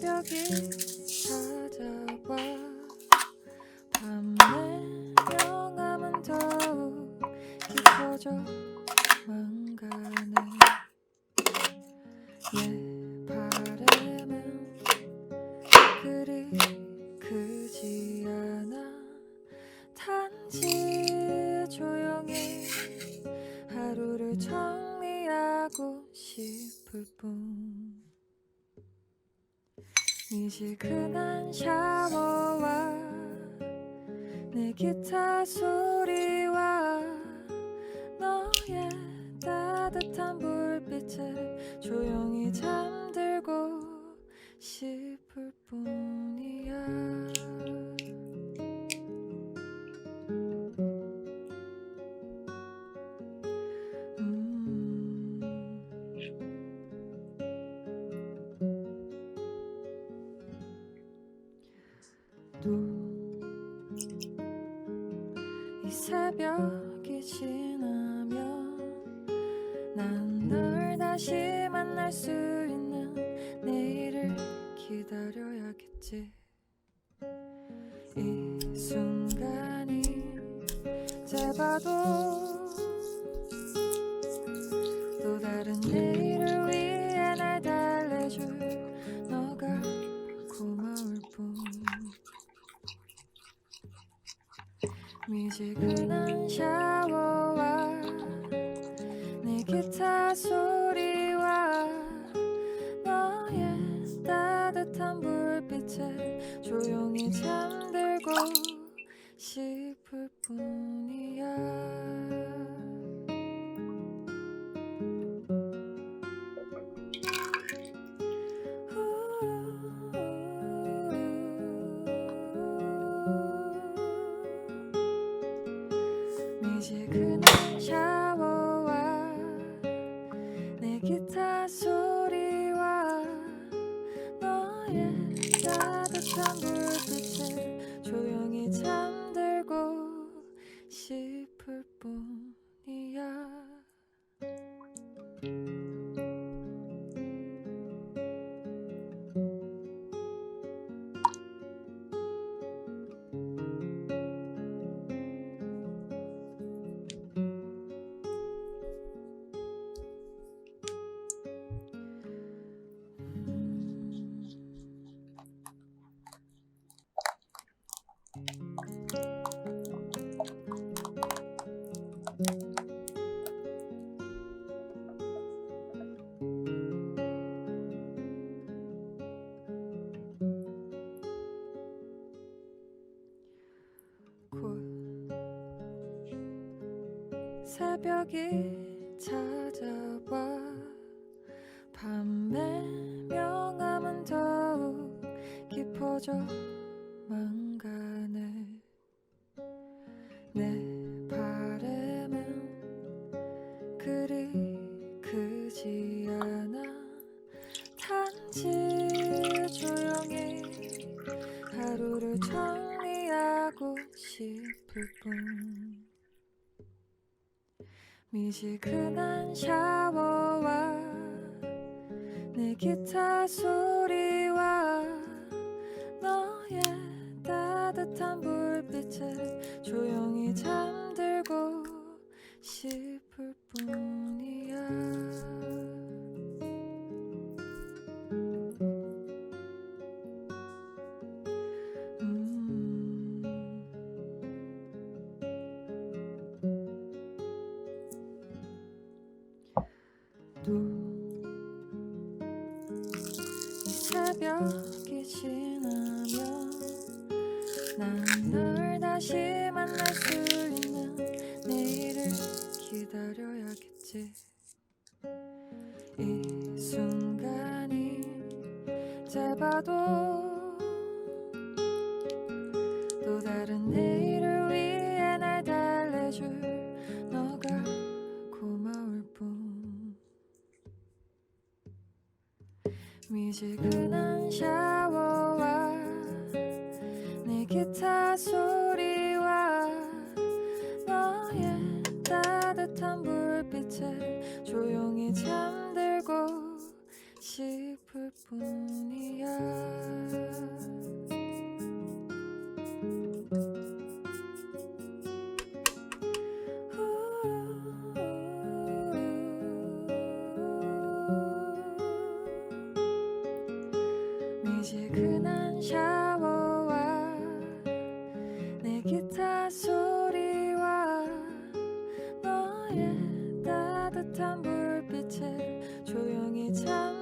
새벽이 찾아와 밤의 명암은 더욱 깊어져만 가네. 내 바람은 그리 크지 않아. 단지 조용히 하루를 정리하고 싶을 뿐. 미지근한 샤워와 내 기타 소리와 너의 따뜻한 불빛에 조용히 잠들고 싶을 뿐이야. 또 이 새벽이 지나면 난 널 다시 만날 수 있는 내일을 기다려야겠지. 이 순간이 짧아도 또 다른 내일을 위해 날 달래줄 너가 고마울 뿐. 미지근한 샤워와 내 기타 소리와 너의 따뜻한 불빛에 조용히 잠들고 싶을 뿐이야. 미지근한 샤워와 내 기타 소리와 너의 따뜻한 불빛에 조용히 잠들고 싶을 뿐이야. 곧 새벽이 찾아와 밤의 명암은 더욱 깊어져만 가네. 내 바람은 그리 크지 않아. 단지 조용히 하루를 정리하고 싶을 뿐. 미지근한 샤워와 내 기타 소리와 너의 따뜻한 불빛에 조용히 잠들고 싶을 뿐이야. 또 이 새벽이 지나면 난 널 다시 만날 수 있는 내일을 기다려야겠지. 이 순간이 짧아도 또 다른 내일을 위해 날 달래줄 너가 고마울 뿐. 미지근한 샤워와 내 기타 소리와 너의 따뜻한 불빛에 조용히 잠들고 싶을 뿐이야. 기타 소리와 너의 따뜻한 불빛에 조용히 잠